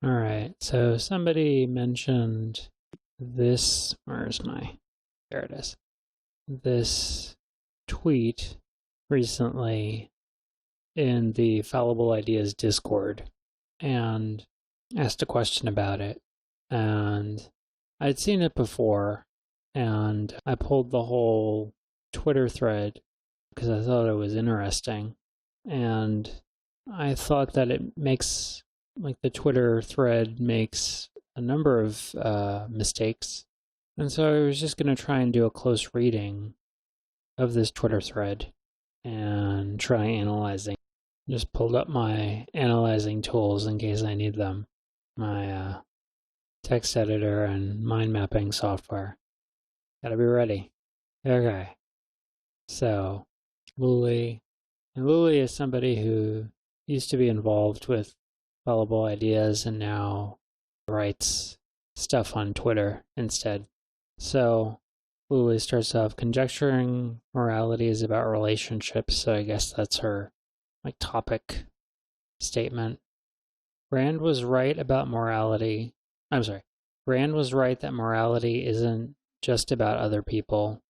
All right, so somebody mentioned this, there it is, this tweet recently in the Fallible Ideas Discord and asked a question about it. And I'd seen it before, and I pulled the whole Twitter thread because I thought it was interesting. And I thought that it makes, like, the Twitter thread makes a number of mistakes. And so I was just going to try and do a close reading of this Twitter thread and try analyzing. Just pulled up my analyzing tools in case I need them. My text editor and mind mapping software. Gotta be ready. Okay. So, Lulie. And Lulie is somebody who used to be involved with Fallible Ideas and now writes stuff on Twitter instead. So, Lulie starts off conjecturing morality is about relationships, so I guess that's her topic statement. Rand was right about morality. I'm sorry. Rand was right that morality isn't just about other people,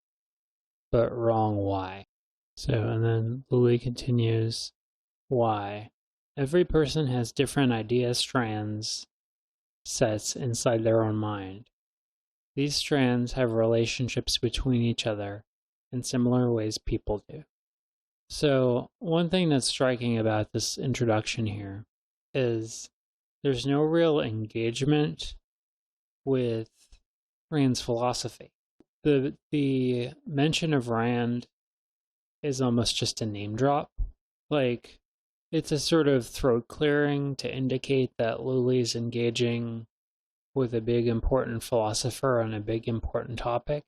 but wrong why. So, and then Lulie continues, why? Every person has different idea strands sets inside their own mind. These strands have relationships between each other in similar ways people do. So, one thing that's striking about this introduction here is there's no real engagement with Rand's philosophy. The mention of Rand is almost just a name drop. Like, it's a sort of throat clearing to indicate that Lulie's engaging with a big important philosopher on a big important topic.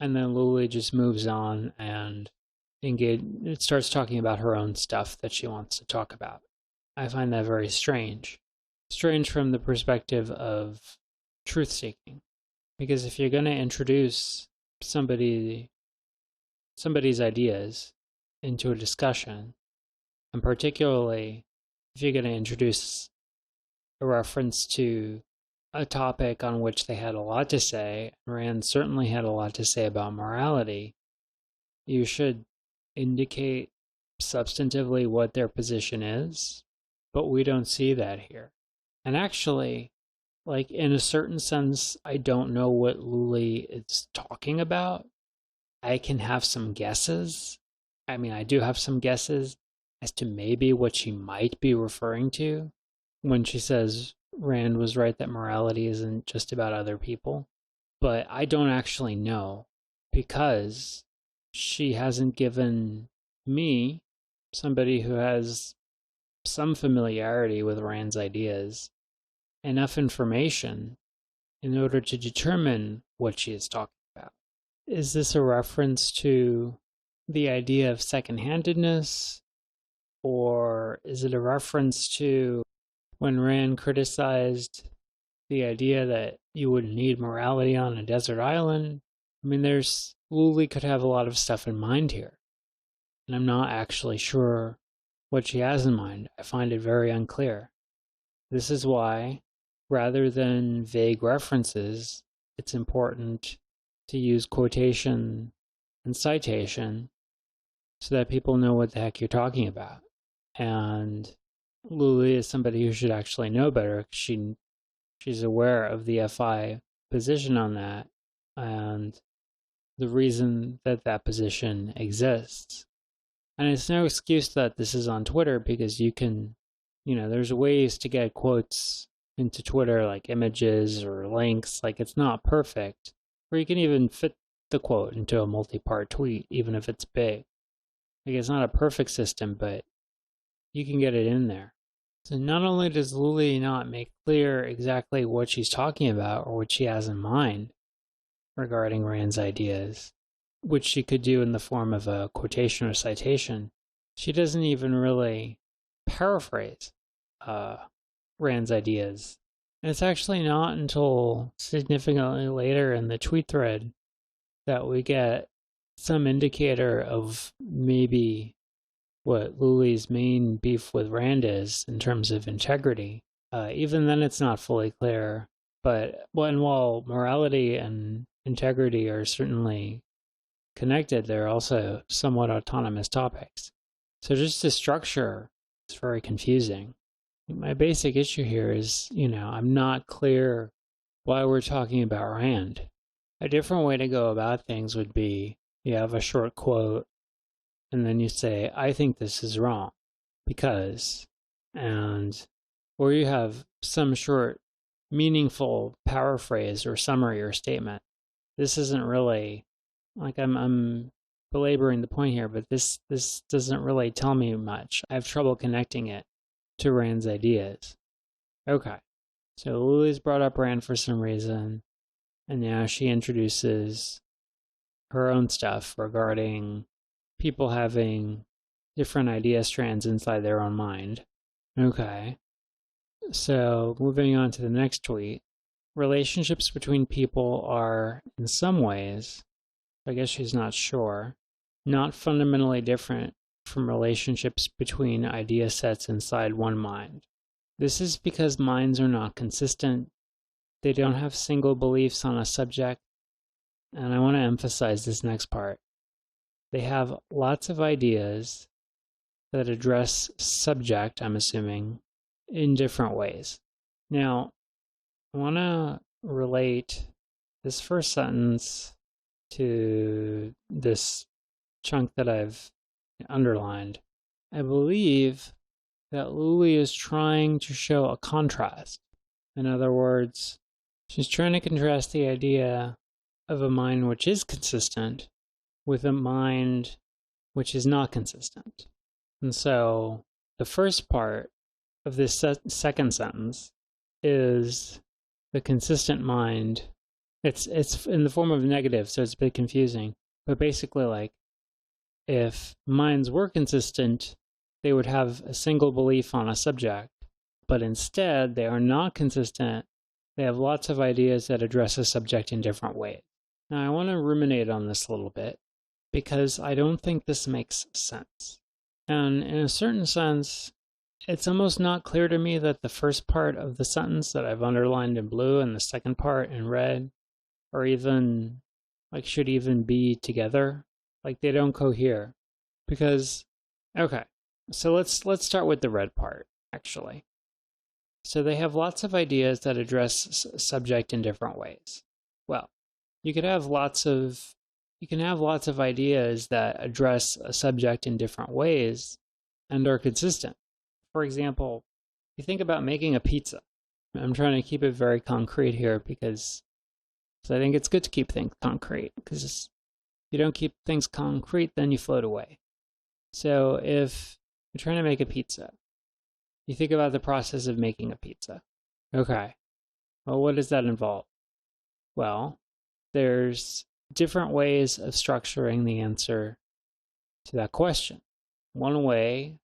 And then Lulie just moves on and it starts talking about her own stuff that she wants to talk about. I find that very strange. Strange from the perspective of truth seeking. Because if you're going to introduce somebody's ideas into a discussion, and particularly if you're going to introduce a reference to a topic on which they had a lot to say, Rand certainly had a lot to say about morality, you should indicate substantively what their position is, but we don't see that here. And actually, like, in a certain sense, I don't know what Lulie is talking about. I can have some guesses. I mean, I do have some guesses as to maybe what she might be referring to when she says Rand was right that morality isn't just about other people. But I don't actually know because she hasn't given me, somebody who has some familiarity with Rand's ideas, enough information in order to determine what she is talking about. Is this a reference to the idea of second-handedness? Or is it a reference to when Rand criticized the idea that you wouldn't need morality on a desert island? I mean, Lulie could have a lot of stuff in mind here. And I'm not actually sure what she has in mind. I find it very unclear. This is why, rather than vague references, it's important to use quotation and citation so that people know what the heck you're talking about. And Lulie is somebody who should actually know better. She's aware of the FI position on that and the reason that that position exists. And it's no excuse that this is on Twitter because you can, there's ways to get quotes into Twitter, like images or links. Like, it's not perfect. Or you can even fit the quote into a multi-part tweet, even if it's big. Like, it's not a perfect system, but you can get it in there. So not only does Lulie not make clear exactly what she's talking about or what she has in mind regarding Rand's ideas, which she could do in the form of a quotation or citation, she doesn't even really paraphrase Rand's ideas. And it's actually not until significantly later in the tweet thread that we get some indicator of maybe what Lulie's main beef with Rand is in terms of integrity. Even then, it's not fully clear. But while morality and integrity are certainly connected, they're also somewhat autonomous topics. So just the structure is very confusing. My basic issue here is, I'm not clear why we're talking about Rand. A different way to go about things would be you have a short quote, and then you say, I think this is wrong because, or you have some short, meaningful paraphrase or summary or statement. This isn't really, like I'm belaboring the point here, but this doesn't really tell me much. I have trouble connecting it to Rand's ideas. Okay, so Lulie's brought up Rand for some reason, and now she introduces her own stuff regarding people having different idea strands inside their own mind. Okay, so moving on to the next tweet. Relationships between people are, in some ways, I guess she's not sure, not fundamentally different from relationships between idea sets inside one mind. This is because minds are not consistent. They don't have single beliefs on a subject. And I want to emphasize this next part. They have lots of ideas that address subject, I'm assuming, in different ways. Now, I want to relate this first sentence to this chunk that I've underlined. I believe that Lulie is trying to show a contrast. In other words, she's trying to contrast the idea of a mind which is consistent with a mind which is not consistent. And so the first part of this second sentence is the consistent mind. It's in the form of negative, so it's a bit confusing. But basically, like, if minds were consistent, they would have a single belief on a subject. But instead, they are not consistent. They have lots of ideas that address a subject in different ways. Now, I want to ruminate on this a little bit because I don't think this makes sense. And in a certain sense, it's almost not clear to me that the first part of the sentence that I've underlined in blue and the second part in red are even, like, should even be together. Like, they don't cohere. Because, okay, so let's start with the red part, actually. So they have lots of ideas that address subject in different ways. Well, you can have lots of ideas that address a subject in different ways and are consistent. For example, you think about making a pizza. I'm trying to keep it very concrete here because I think it's good to keep things concrete, because if you don't keep things concrete, then you float away. So if you're trying to make a pizza, you think about the process of making a pizza. Okay, well, what does that involve? Well, there's different ways of structuring the answer to that question. One way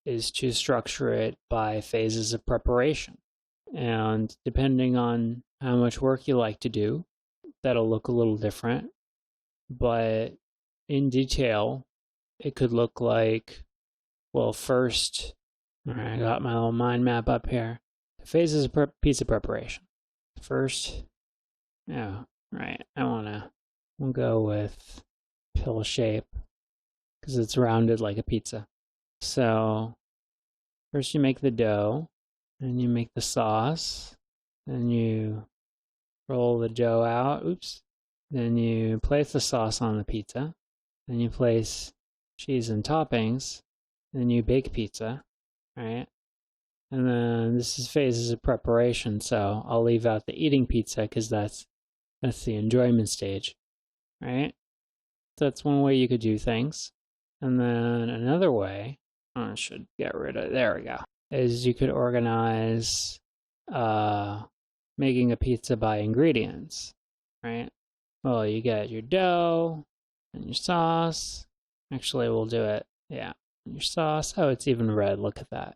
is to structure it by phases of preparation. And depending on how much work you like to do, that'll look a little different. But in detail, it could look like, well, first, all right, I got my little mind map up here. The phases of pizza preparation. First, right, we'll go with pill shape because it's rounded like a pizza. So first you make the dough, and you make the sauce, then you roll the dough out, then you place the sauce on the pizza, then you place cheese and toppings, then you bake pizza, right? And then this is phases of preparation, so I'll leave out the eating pizza because that's the enjoyment stage, right? That's one way you could do things. And then another way, I should get rid of, there we go, is you could organize making a pizza by ingredients, right? Well, you get your dough and your sauce. Actually, we'll do it, your sauce. Oh, it's even red, look at that.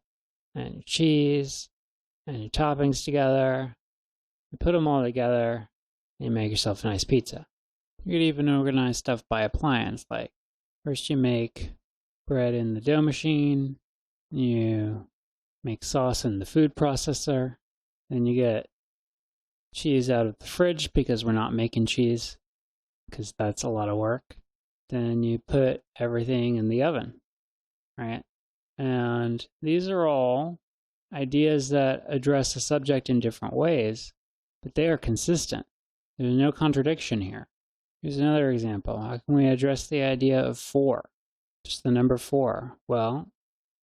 And your cheese and your toppings together. You put them all together and you make yourself a nice pizza. You could even organize stuff by appliance, like first you make bread in the dough machine, you make sauce in the food processor. Then you get cheese out of the fridge because we're not making cheese, because that's a lot of work. Then you put everything in the oven, right? And these are all ideas that address the subject in different ways, but they are consistent. There's no contradiction here. Here's another example. How can we address the idea of 4? Just the number 4. Well,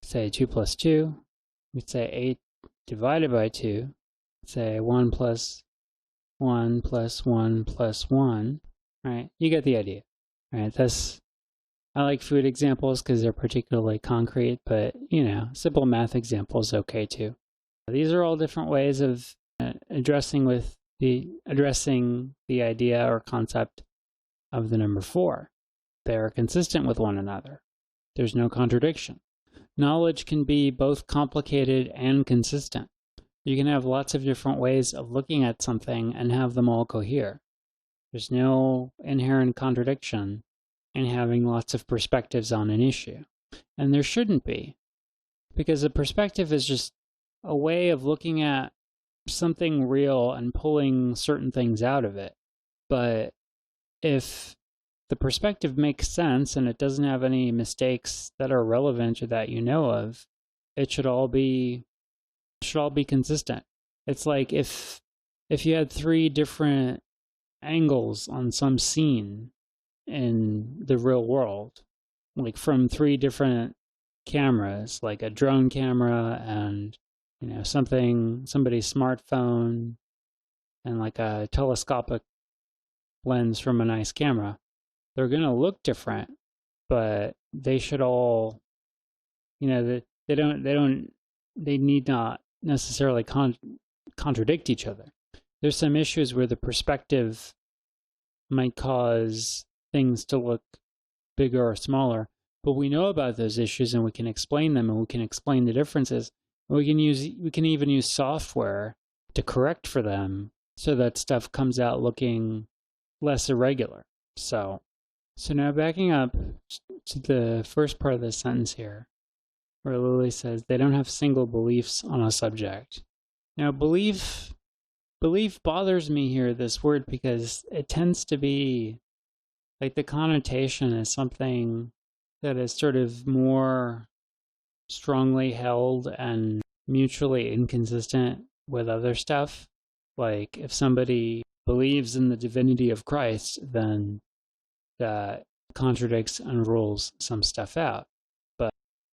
say 2 plus 2. We'd say 8 divided by 2. Say 1 plus 1 plus 1 plus 1. Right? You get the idea. Right? I like food examples because they're particularly concrete, but, simple math examples is okay too. These are all different ways of addressing the idea or concept of the number 4. They are consistent with one another. There's no contradiction. Knowledge can be both complicated and consistent. You can have lots of different ways of looking at something and have them all cohere. There's no inherent contradiction in having lots of perspectives on an issue. And there shouldn't be, because a perspective is just a way of looking at something real and pulling certain things out of it. But if the perspective makes sense and it doesn't have any mistakes that are relevant or that you know of, it should all be consistent. It's like if you had 3 different angles on some scene in the real world, like from 3 different cameras, like a drone camera and somebody's smartphone and like a telescopic lens from a nice camera, they're going to look different, but they should all, they need not necessarily contradict each other. There's some issues where the perspective might cause things to look bigger or smaller, but we know about those issues and we can explain them and we can explain the differences. We can even use software to correct for them so that stuff comes out looking less irregular. So now backing up to the first part of the sentence here, where Lulie says they don't have single beliefs on a subject. Now, belief bothers me here, this word, because it tends to be like the connotation is something that is sort of more strongly held and mutually inconsistent with other stuff. Like if somebody believes in the divinity of Christ, then that contradicts and rules some stuff out. But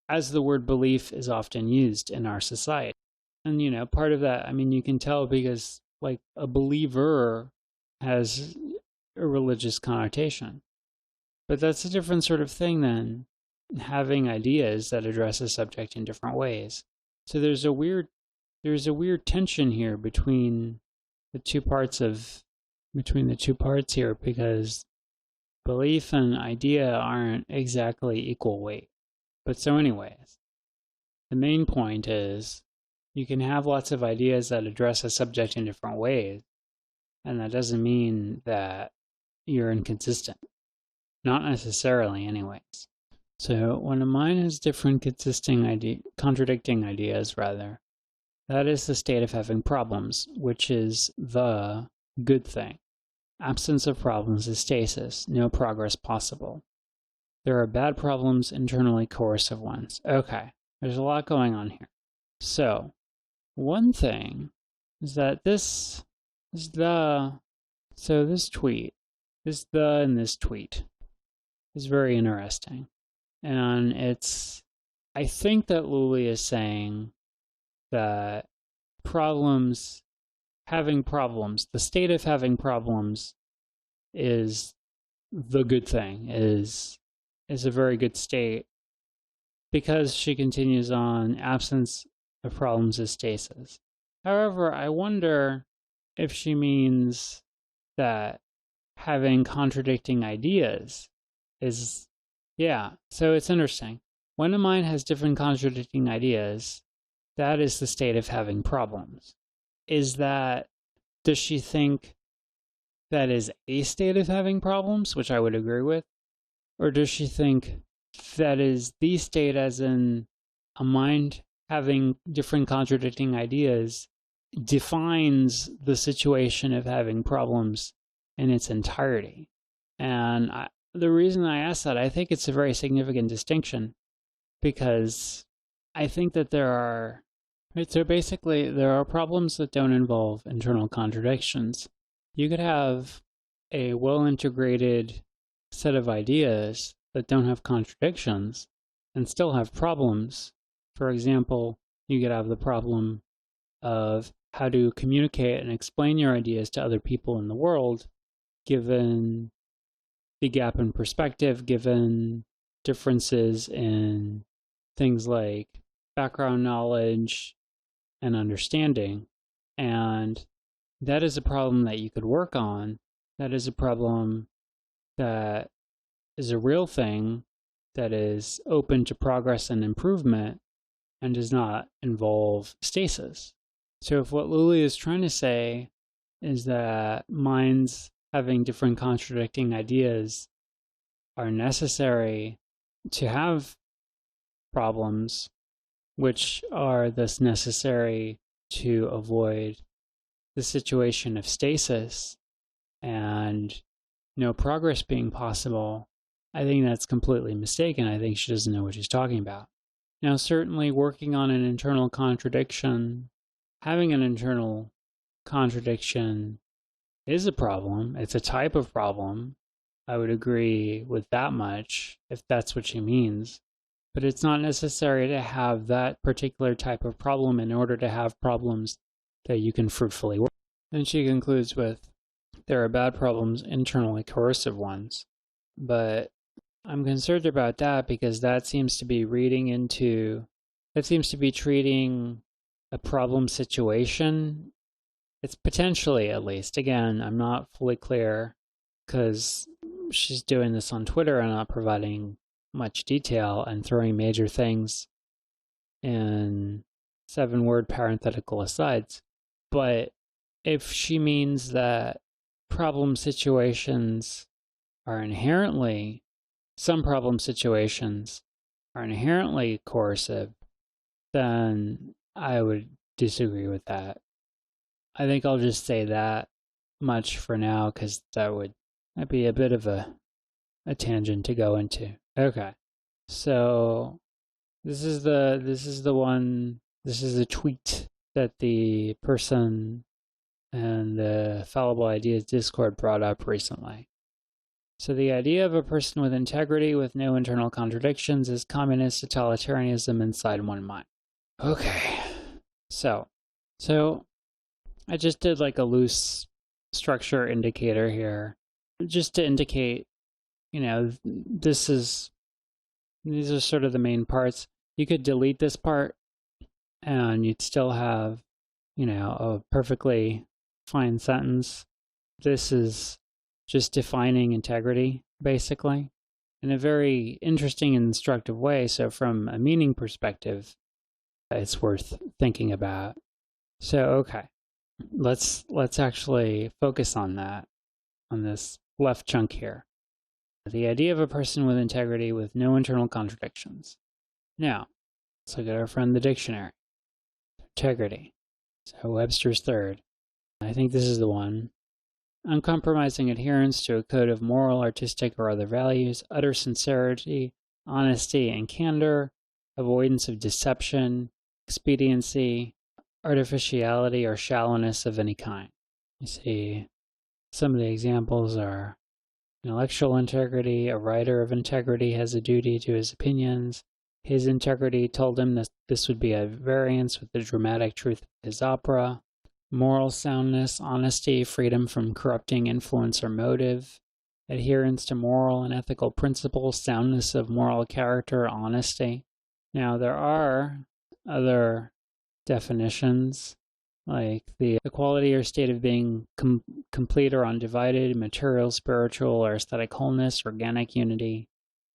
as the word belief is often used in our society, and part of that, you can tell because like a believer has a religious connotation. But that's a different sort of thing than having ideas that address a subject in different ways. So there's a weird tension here between the two parts here, because belief and idea aren't exactly equal weight. But so anyways, the main point is you can have lots of ideas that address a subject in different ways, and that doesn't mean that you're inconsistent. Not necessarily, anyways. So when a mind has different contradicting ideas, that is the state of having problems, which is the good thing. Absence of problems is stasis, no progress possible. There are bad problems, internally coercive ones. Okay, there's a lot going on here. So, one thing is that this tweet is very interesting. And I think that Lulie is saying that having problems, the state of having problems is the good thing, is a very good state, because she continues on, absence of problems is stasis. However, I wonder if she means that having contradicting ideas is, so it's interesting. When a mind has different contradicting ideas, that is the state of having problems. Does she think that is a state of having problems, which I would agree with? Or does she think that is the state, as in a mind having different contradicting ideas defines the situation of having problems in its entirety. And the reason I ask that, I think it's a very significant distinction, because I think that there are, right, so basically there are problems that don't involve internal contradictions. You could have a well-integrated set of ideas that don't have contradictions and still have problems. For example, you could have the problem of how to communicate and explain your ideas to other people in the world, given the gap in perspective, given differences in things like background knowledge and understanding. And that is a problem that you could work on. That is a problem that is a real thing, that is open to progress and improvement, and does not involve stasis. So if what Lulie is trying to say is that minds having different contradicting ideas are necessary to have problems, which are thus necessary to avoid the situation of stasis and no progress being possible, I think that's completely mistaken. I think she doesn't know what she's talking about. Now, certainly working on an internal contradiction, having an internal contradiction is a problem. It's a type of problem. I would agree with that much, if that's what she means. But it's not necessary to have that particular type of problem in order to have problems that you can fruitfully work. Then she concludes with, there are bad problems, internally coercive ones. But I'm concerned about that because that seems to be treating a problem situation. It's potentially, at least. Again, I'm not fully clear because she's doing this on Twitter and not providing much detail and throwing major things in 7-word parenthetical asides. But if she means that some problem situations are inherently coercive, then I would disagree with that. I think I'll just say that much for now, because that'd be a bit of a tangent to go into. Okay, so this is the tweet that the person and the Fallible Ideas Discord brought up recently. So the idea of a person with integrity with no internal contradictions is communist totalitarianism inside one mind. Okay, so I just did like a loose structure indicator here, just to indicate, these are sort of the main parts. You could delete this part and you'd still have, a perfectly fine sentence. This is just defining integrity, basically, in a very interesting and instructive way. So from a meaning perspective, it's worth thinking about. So, okay, let's actually focus on that, on this left chunk here. The idea of a person with integrity with no internal contradictions. Now, let's look at our friend the dictionary. Integrity. So Webster's third. I think this is the one. Uncompromising adherence to a code of moral, artistic, or other values, utter sincerity, honesty, and candor, avoidance of deception, expediency, artificiality, or shallowness of any kind. You see, some of the examples are intellectual integrity. A writer of integrity has a duty to his opinions. His integrity told him that this would be a variance with the dramatic truth of his opera. Moral soundness, honesty, freedom from corrupting influence or motive, adherence to moral and ethical principles, soundness of moral character, honesty. Now, there are other definitions, like the quality or state of being complete or undivided, material, spiritual, or aesthetic wholeness, organic unity.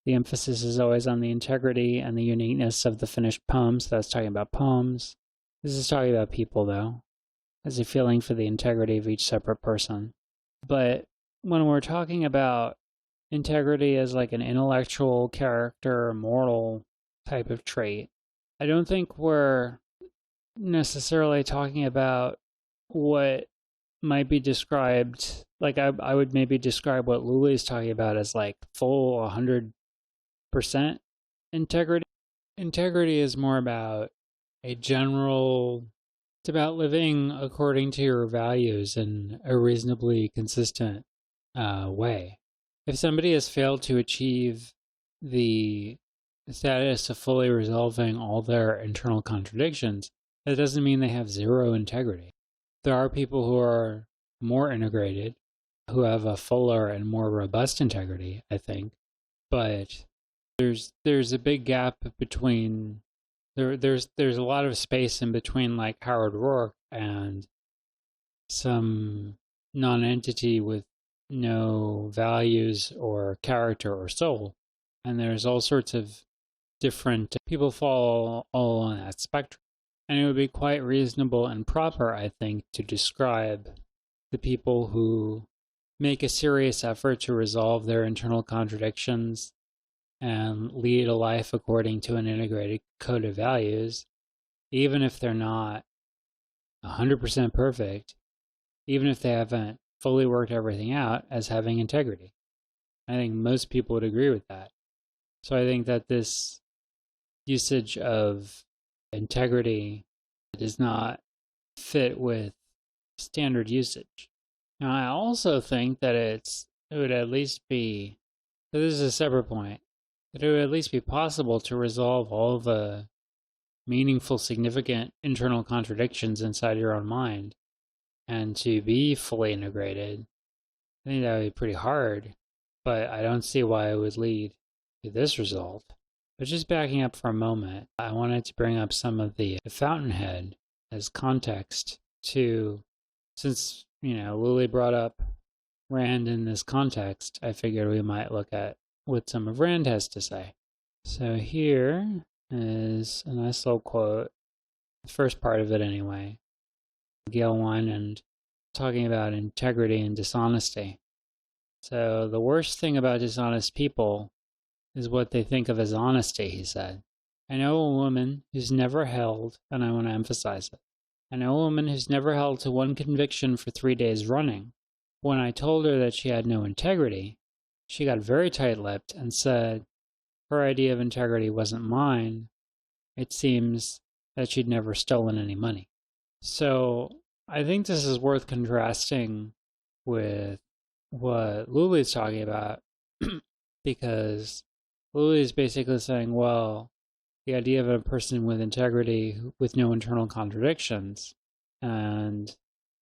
The emphasis is always on the integrity and the uniqueness of the finished poem, so that's talking about poems. This is talking about people, though, as a feeling for the integrity of each separate person. But when we're talking about integrity as like an intellectual character, moral type of trait, I don't think we're necessarily talking about what might be described, like I would maybe describe what Lulie is talking about as like full 100% integrity. Integrity is more about a general, it's about living according to your values in a reasonably consistent way. If somebody has failed to achieve the status of fully resolving all their internal contradictions, that doesn't mean they have zero integrity. There are people who are more integrated, who have a fuller and more robust integrity, I think, but there's a big gap between there's a lot of space in between like Howard Rourke and some non-entity with no values or character or soul. And there's all sorts of different people fall all on that spectrum. And it would be quite reasonable and proper, I think, to describe the people who make a serious effort to resolve their internal contradictions and lead a life according to an integrated code of values, even if they're not 100% perfect, even if they haven't fully worked everything out, as having integrity. I think most people would agree with that. So I think that this usage of integrity does not fit with standard usage. Now, I also think that it would at least be, so this is a separate point, that it would at least be possible to resolve all the meaningful, significant internal contradictions inside your own mind and to be fully integrated. I think that would be pretty hard, but I don't see why it would lead to this result. But just backing up for a moment, I wanted to bring up some of the fountainhead as context to, since, Lulie brought up Rand in this context, I figured we might look at what some of Rand has to say. So here is a nice little quote, the first part of it anyway. Gail Wynand talking about integrity and dishonesty. So the worst thing about dishonest people is what they think of as honesty, he said. I know a woman who's never held, and I want to emphasize it, I know a woman who's never held to one conviction for 3 days running. When I told her that she had no integrity, she got very tight-lipped and said her idea of integrity wasn't mine. It seems that she'd never stolen any money. So I think this is worth contrasting with what Lulie's talking about, because Lulie is basically saying, well, the idea of a person with integrity, with no internal contradictions, and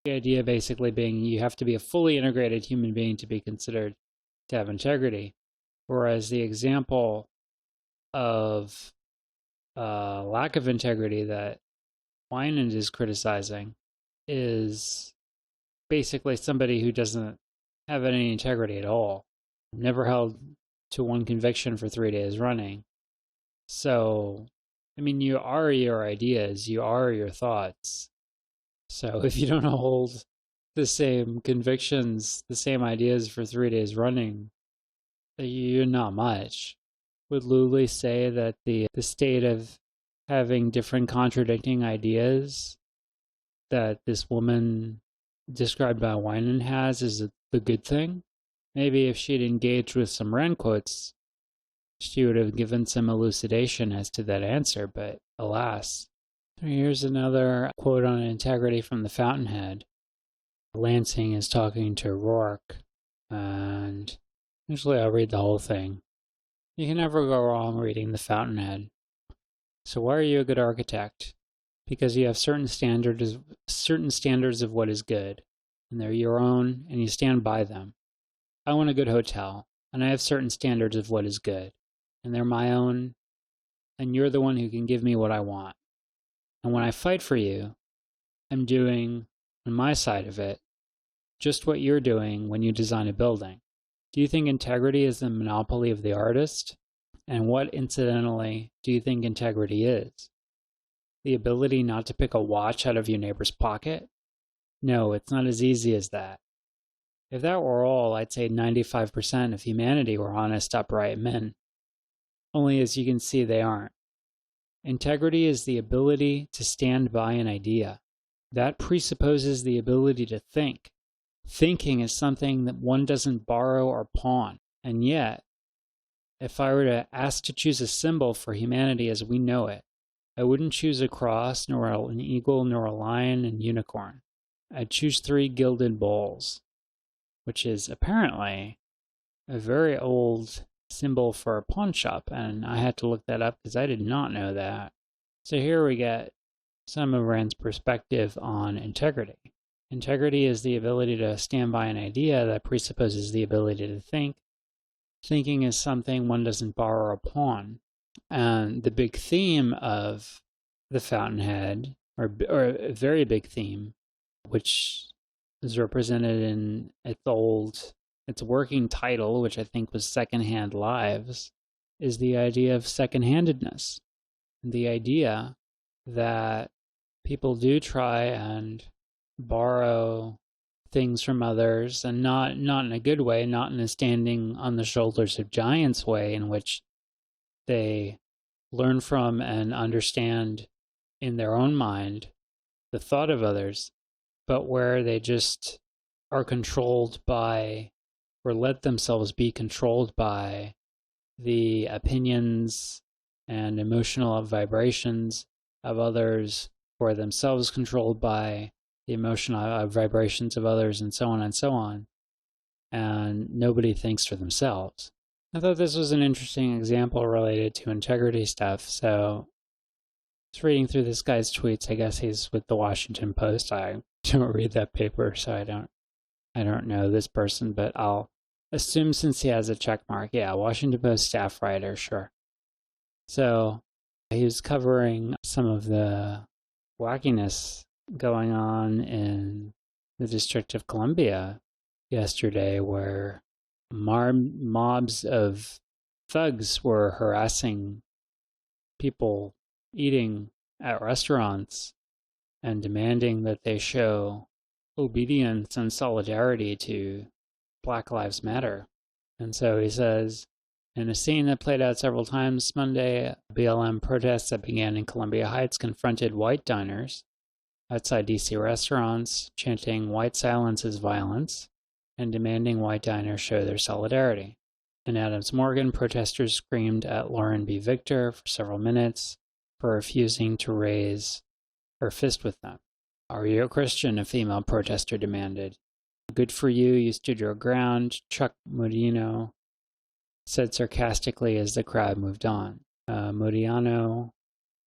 the idea basically being you have to be a fully integrated human being to be considered to have integrity. Whereas the example of lack of integrity that Wynand is criticizing is basically somebody who doesn't have any integrity at all, never held to one conviction for 3 days running. So, you are your ideas, you are your thoughts. So if you don't hold the same convictions, the same ideas for 3 days running, you're not much. Would Lulie say that the state of having different contradicting ideas that this woman described by Wynand has is the good thing? Maybe if she'd engaged with some Rand quotes, she would have given some elucidation as to that answer, but alas. Here's another quote on integrity from the Fountainhead. Lansing is talking to Rourke, and usually I'll read the whole thing. You can never go wrong reading the Fountainhead. So why are you a good architect? Because you have certain standards of what is good, and they're your own, and you stand by them. I want a good hotel, and I have certain standards of what is good, and they're my own, and you're the one who can give me what I want. And when I fight for you, I'm doing, on my side of it, just what you're doing when you design a building. Do you think integrity is the monopoly of the artist? And what, incidentally, do you think integrity is? The ability not to pick a watch out of your neighbor's pocket? No, it's not as easy as that. If that were all, I'd say 95% of humanity were honest, upright men. Only as you can see, they aren't. Integrity is the ability to stand by an idea. That presupposes the ability to think. Thinking is something that one doesn't borrow or pawn. And yet, if I were to ask to choose a symbol for humanity as we know it, I wouldn't choose a cross, nor an eagle, nor a lion and unicorn. I'd choose 3 gilded bowls, which is apparently a very old symbol for a pawn shop, and I had to look that up because I did not know that. So here we get some of Rand's perspective on integrity. Integrity is the ability to stand by an idea that presupposes the ability to think. Thinking is something one doesn't borrow or pawn. And the big theme of the Fountainhead, or a very big theme, which is represented in its working title, which I think was Secondhand Lives, is the idea of second-handedness. The idea that people do try and borrow things from others, and not in a good way, not in a standing on the shoulders of giants way, in which they learn from and understand in their own mind the thought of others, but where they just are controlled by, or let themselves be controlled by, the opinions and emotional vibrations of others, or themselves controlled by the emotional vibrations of others, and so on and so on. And nobody thinks for themselves. I thought this was an interesting example related to integrity stuff. So just reading through this guy's tweets, I guess he's with the Washington Post. I don't read that paper, so I don't know this person, but I'll assume since he has a check mark, yeah, Washington Post staff writer, sure. So he was covering some of the wackiness going on in the District of Columbia yesterday, where mobs of thugs were harassing people eating at restaurants and demanding that they show obedience and solidarity to Black Lives Matter. And so he says, in a scene that played out several times Monday, BLM protests that began in Columbia Heights confronted white diners outside DC restaurants, chanting "White silence is violence," and demanding white diners show their solidarity. In Adams Morgan, protesters screamed at Lauren B. Victor for several minutes for refusing to raise her fist with them. "Are you a Christian?" a female protester demanded. "Good for you, you stood your ground," Chuck Modiano said sarcastically as the crowd moved on. Modiano,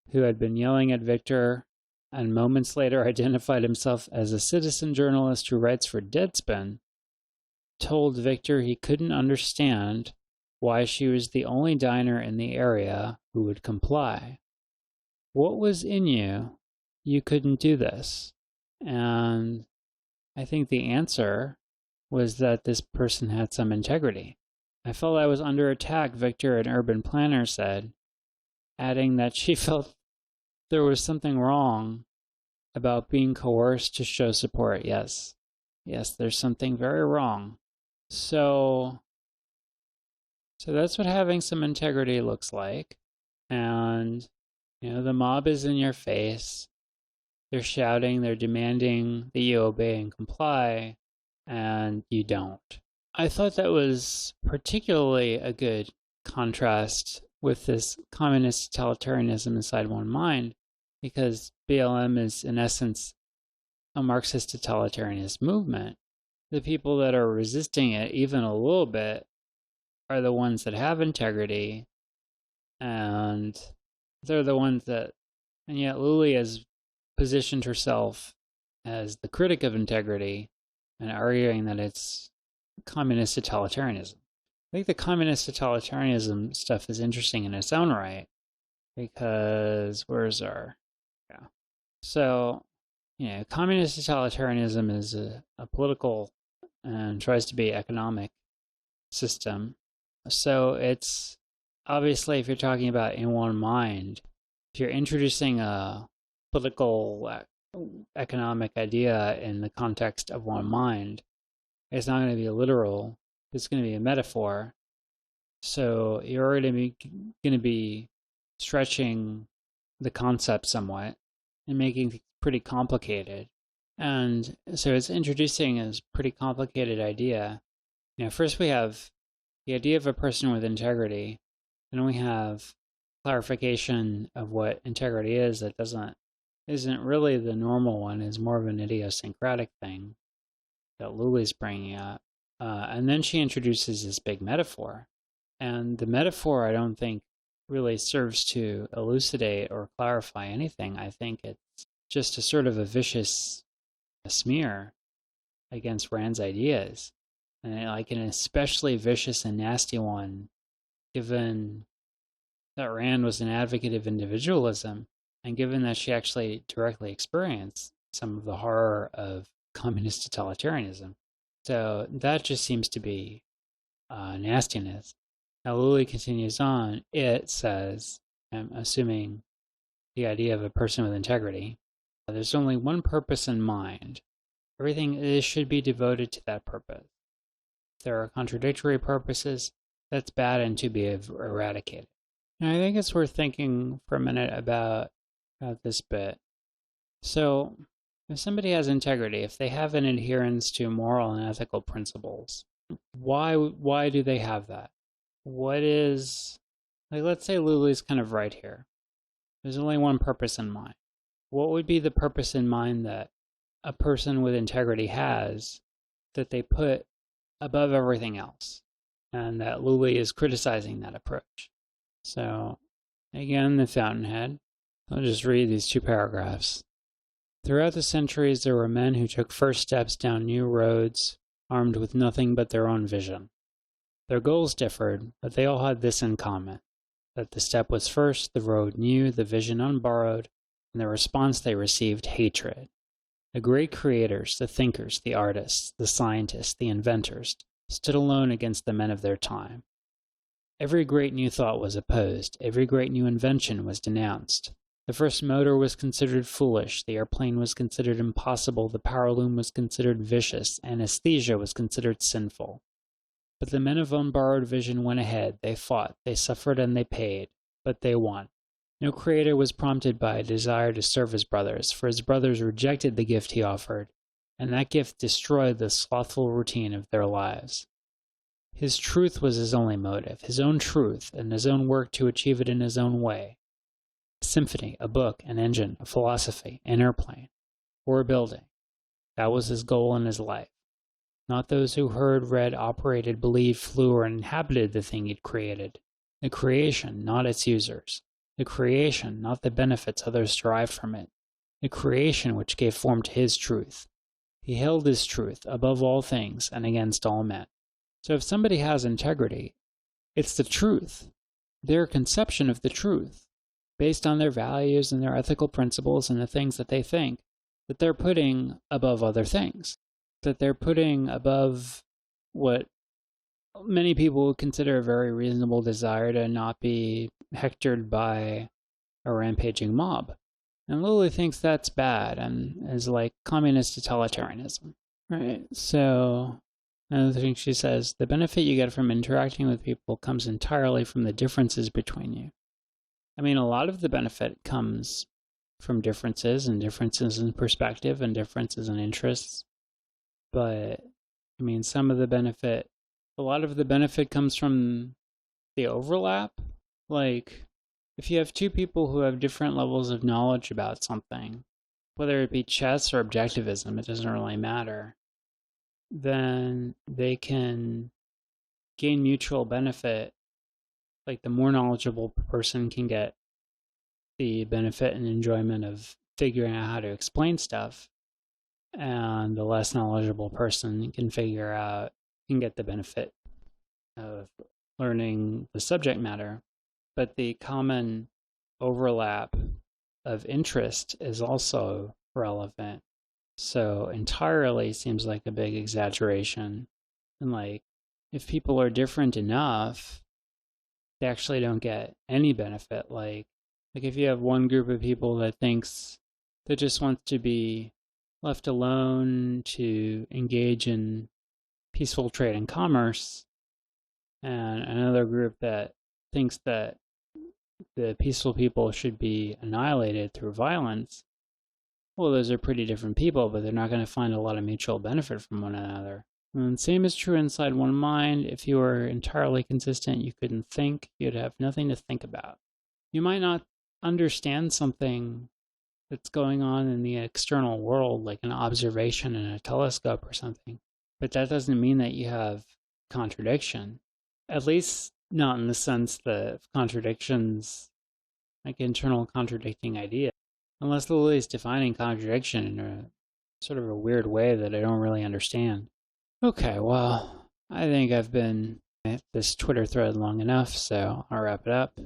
who had been yelling at Victor and moments later identified himself as a citizen journalist who writes for Deadspin, told Victor he couldn't understand why she was the only diner in the area who would comply. What was in you? You couldn't do this. And I think the answer was that this person had some integrity. "I felt I was under attack," Victor, an urban planner, said, adding that she felt there was something wrong about being coerced to show support. Yes, there's something very wrong. So that's what having some integrity looks like. And, the mob is in your face. They're shouting, they're demanding that you obey and comply, and you don't. I thought that was particularly a good contrast with this communist totalitarianism inside one mind, because BLM is, in essence, a Marxist totalitarianist movement. The people that are resisting it, even a little bit, are the ones that have integrity, and they're the ones that, and yet Lulie has positioned herself as the critic of integrity and arguing that it's communist totalitarianism. I think the communist totalitarianism stuff is interesting in its own right, because so, communist totalitarianism is a political and tries to be economic system. So it's obviously, if you're talking about in one mind, if you're introducing a political economic idea in the context of one mind, it's not going to be literal, it's going to be a metaphor. So you're already going to be stretching the concept somewhat and making it pretty complicated. And so it's introducing a pretty complicated idea. First we have the idea of a person with integrity, then we have clarification of what integrity is that isn't really the normal one, is more of an idiosyncratic thing that Lulie's bringing up. And then she introduces this big metaphor. And the metaphor, I don't think, really serves to elucidate or clarify anything. I think it's just a sort of a vicious smear against Rand's ideas. And like an especially vicious and nasty one, given that Rand was an advocate of individualism, and given that she actually directly experienced some of the horror of communist totalitarianism. So that just seems to be nastiness. Now Lulie continues on. It says, I'm assuming the idea of a person with integrity, there's only one purpose in mind. Everything should be devoted to that purpose. If there are contradictory purposes, that's bad and to be eradicated. And I think it's worth thinking for a minute about this bit. So, if somebody has integrity, if they have an adherence to moral and ethical principles, why do they have that? What is, like, let's say Lulie's kind of right here. There's only one purpose in mind. What would be the purpose in mind that a person with integrity has that they put above everything else? And that Lulie is criticizing that approach. So, again, the fountainhead. I'll just read these two paragraphs. Throughout the centuries, there were men who took first steps down new roads, armed with nothing but their own vision. Their goals differed, but they all had this in common, that the step was first, the road new, the vision unborrowed, and the response they received hatred. The great creators, the thinkers, the artists, the scientists, the inventors, stood alone against the men of their time. Every great new thought was opposed, every great new invention was denounced. The first motor was considered foolish, the airplane was considered impossible, the power loom was considered vicious, anesthesia was considered sinful. But the men of unborrowed vision went ahead, they fought, they suffered, and they paid, but they won. No creator was prompted by a desire to serve his brothers, for his brothers rejected the gift he offered, and that gift destroyed the slothful routine of their lives. His truth was his only motive, his own truth, and his own work to achieve it in his own way. A symphony, a book, an engine, a philosophy, an airplane, or a building. That was his goal in his life. Not those who heard, read, operated, believed, flew, or inhabited the thing he'd created. The creation, not its users. The creation, not the benefits others derived from it. The creation which gave form to his truth. He held his truth above all things and against all men. So if somebody has integrity, it's the truth, their conception of the truth, based on their values and their ethical principles and the things that they think, that they're putting above other things, that they're putting above what many people would consider a very reasonable desire to not be hectored by a rampaging mob. And Lulie thinks that's bad and is like communist totalitarianism, right? So another thing she says, the benefit you get from interacting with people comes entirely from the differences between you. I mean, a lot of the benefit comes from differences in perspective and differences in interests. But, I mean, a lot of the benefit comes from the overlap. Like, if you have two people who have different levels of knowledge about something, whether it be chess or objectivism, it doesn't really matter, then they can gain mutual benefit. Like, the more knowledgeable person can get the benefit and enjoyment of figuring out how to explain stuff, and the less knowledgeable person can get the benefit of learning the subject matter. But the common overlap of interest is also relevant. So entirely seems like a big exaggeration. And like, if people are different enough, they actually don't get any benefit. Like if you have one group of people that just wants to be left alone to engage in peaceful trade and commerce, and another group that thinks that the peaceful people should be annihilated through violence, well, those are pretty different people, but they're not going to find a lot of mutual benefit from one another. And same is true inside one mind. If you were entirely consistent, you couldn't think, you'd have nothing to think about. You might not understand something that's going on in the external world, like an observation in a telescope or something, but that doesn't mean that you have contradiction. At least not in the sense that contradictions, like internal contradicting ideas. Unless Lulie is defining contradiction in a sort of a weird way that I don't really understand. Okay, well, I think I've been at this Twitter thread long enough, so I'll wrap it up.